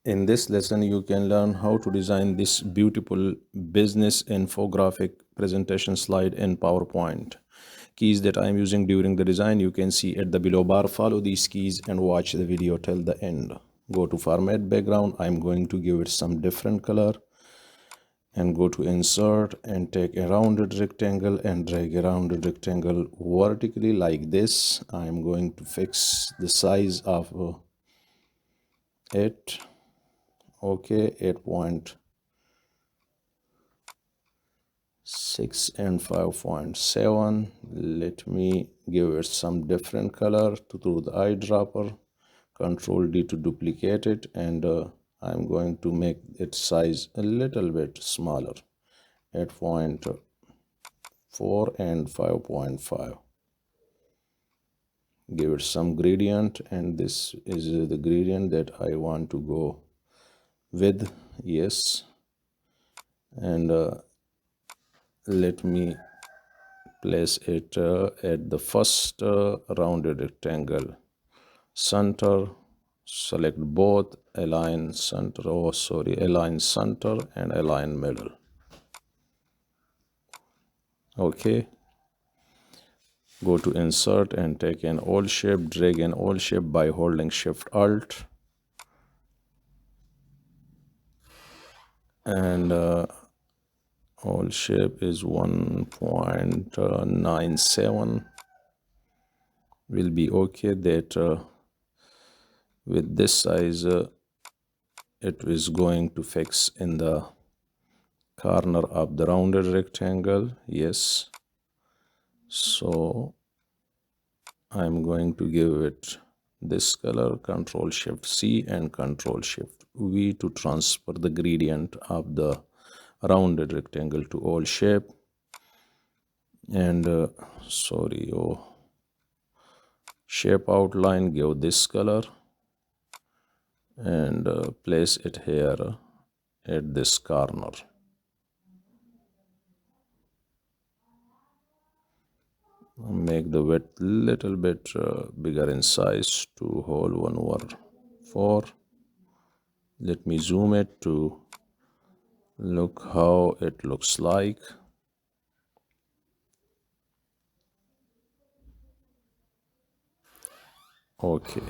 In this lesson, you can learn how to design this beautiful business infographic presentation slide in PowerPoint. Keys that I'm using during the design, you can see at the below bar. Follow these keys and watch the video till the end. Go to format background. I'm going to give it some different color. And go to insert and take a rounded rectangle and drag a rounded rectangle vertically like this. I'm going to fix the size of it. Okay, 8.6 and 5.7. Let me give it some different color through the eyedropper. Control D to duplicate it, and I'm going to make its size a little bit smaller, 8.4 and 5.5. Give it some gradient, and this is the gradient that I want to go with. Yes, and let me place it at the first rounded rectangle center. Select both, align center, align center and align middle. Okay, go to insert and take an old shape. Drag an old shape by holding shift alt, and old shape is 1.97. will be okay. That with this size it is going to fix in the corner of the rounded rectangle. Yes, so I'm going to give it this color. Control Shift C and Control Shift V to transfer the gradient of the rounded rectangle to all shape. And shape outline, give this color and place it here at this corner. Make the width little bit bigger in size to hold 1/4. Let me zoom it to look how it looks like. Okay,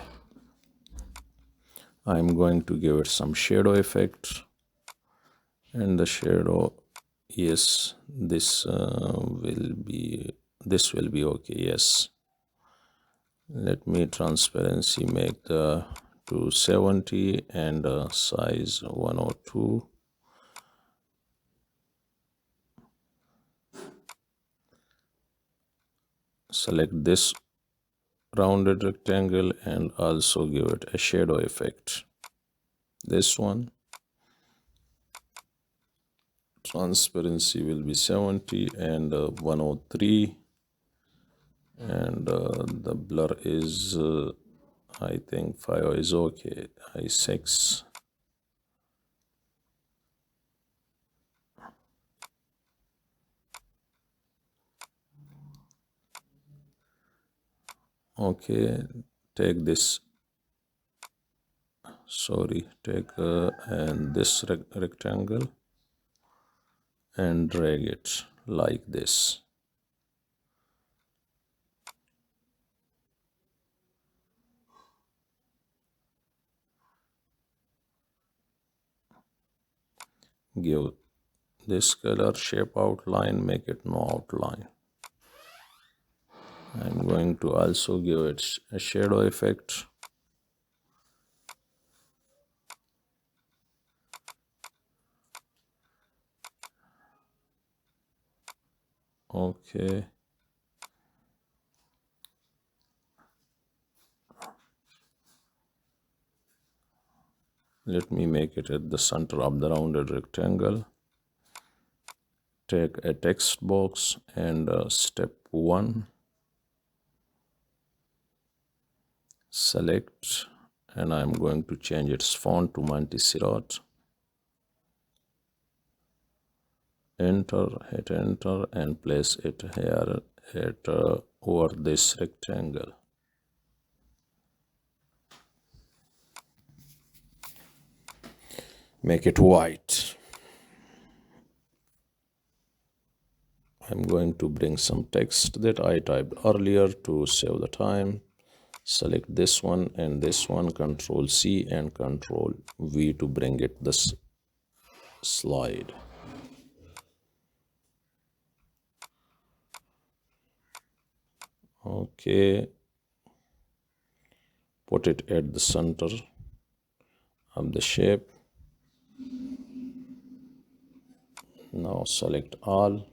I'm going to give it some shadow effect, and the shadow, yes, this will be okay. Yes, let me transparency make the 270 and size 102. Select this rounded rectangle and also give it a shadow effect. This one, transparency will be 70 and 103, and the blur is I think 5 is okay. I6. Okay, take this, take and this rectangle and drag it like this. Give this color, shape outline, make it no outline. I'm going to also give it a shadow effect. Okay, let me make it at the center of the rounded rectangle. Take a text box and step 1, select, and I'm going to change its font to Montserrat. Enter, hit enter, and place it here at over this rectangle. make it white. I'm going to bring some text that I typed earlier to save the time. Select this one and this one, Control C and Control V to bring it this slide. Okay, put it at the center of the shape. Now select all,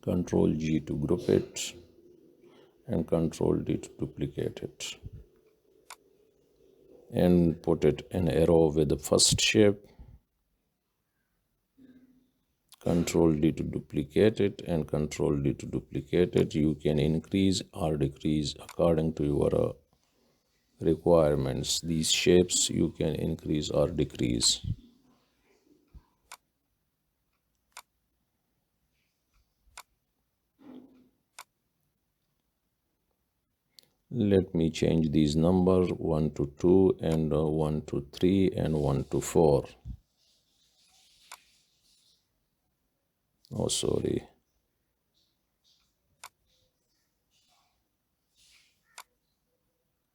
Control G to group it, and Control D to duplicate it. And put it in arrow with the first shape. Control D to duplicate it and Control D to duplicate it. You can increase or decrease according to your requirements. These shapes you can increase or decrease. Let me change these numbers 1 to 2 and 1 to 3 and 1 to 4. Oh, sorry.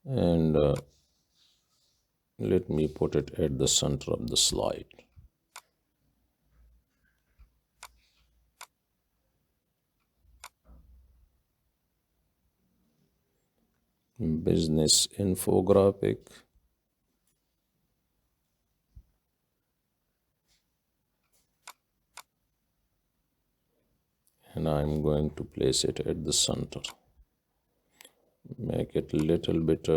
And let me put it at the center of the slide. Business infographic. And I'm going to place it at the center. Make it a little bit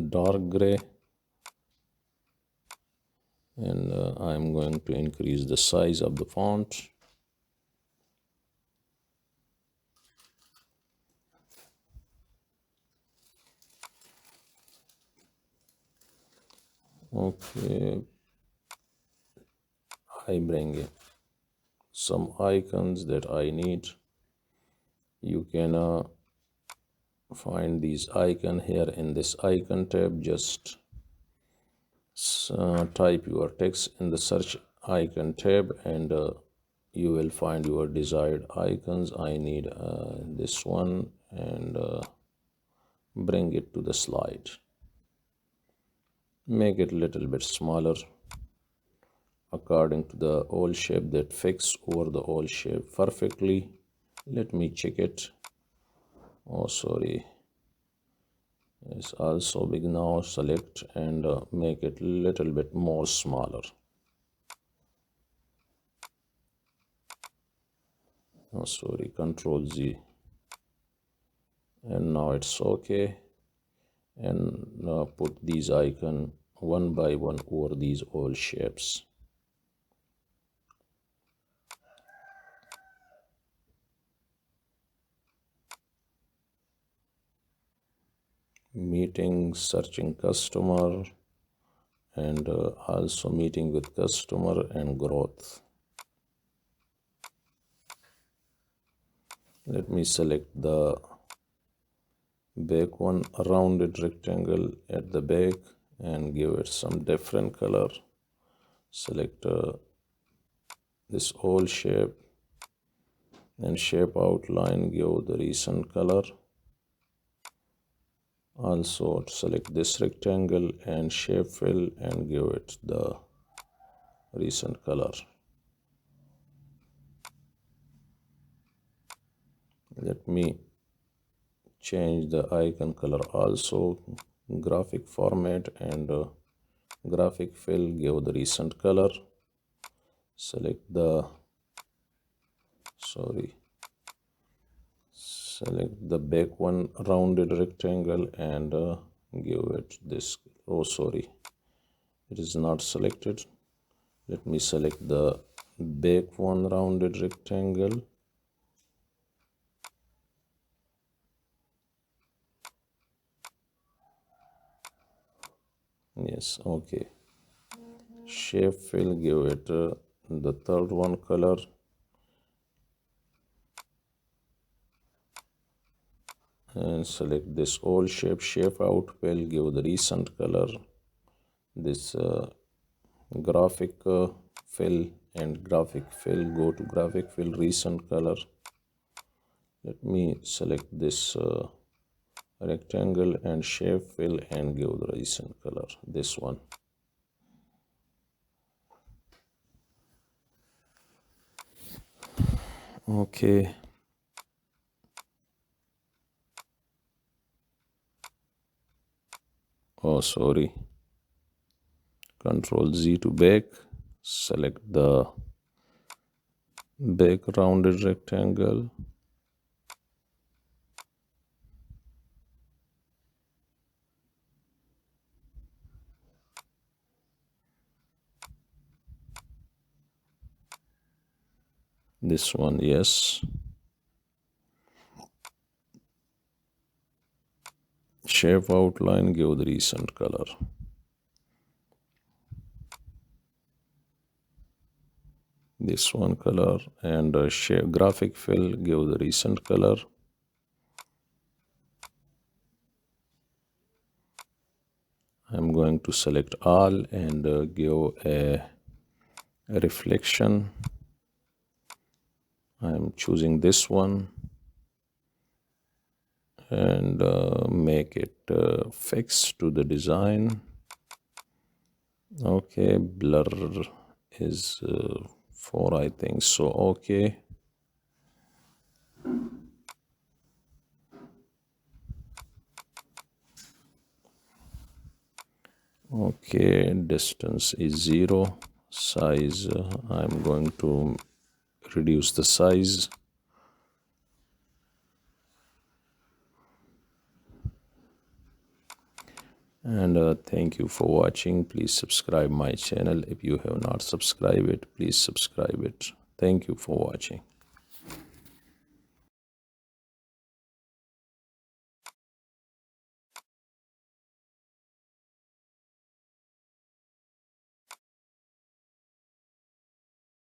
dark gray. And I'm going to increase the size of the font. Okay, I bring some icons that I need. You can find these icons here in this icon tab. Just type your text in the search icon tab and you will find your desired icons. I need this one and bring it to the slide. Make it a little bit smaller according to the old shape that fits over the old shape perfectly. Let me check it. Oh, sorry. It's also big now. Select and make it a little bit more smaller. Oh, sorry. Control Z. And now it's okay. And put these icons one by one over these old shapes. Meeting, searching customer, and also meeting with customer and growth. Let me select the back one, a rounded rectangle at the back, and give it some different color. Select this old shape and shape outline, give the recent color. Also select this rectangle and shape fill and give it the recent color. Let me change the icon color also. Graphic format and graphic fill, give the recent color. Select the select the back one, rounded rectangle, and give it this. Oh, sorry, it is not selected. Let me select the back one, rounded rectangle. Yes, okay. Shape fill, give it the third one color. And select this old shape, shape out fill, give the recent color. this graphic fill and graphic fill. Go to graphic fill, recent color. Let me select this rectangle and shape fill and give the recent color, this one. Okay. Oh, sorry. Control Z to back. Select the back rounded rectangle. This one, yes. Shape outline, give the recent color. This one color, and shape graphic fill, give the recent color. I'm going to select all and give a reflection. I'm choosing this one and make it fixed to the design. Okay, blur is 4, I think so. Okay. Okay, distance is 0. Size, I'm going to reduce the size. And thank you for watching. Please subscribe my channel. If you have not subscribed it, please subscribe it. Thank you for watching.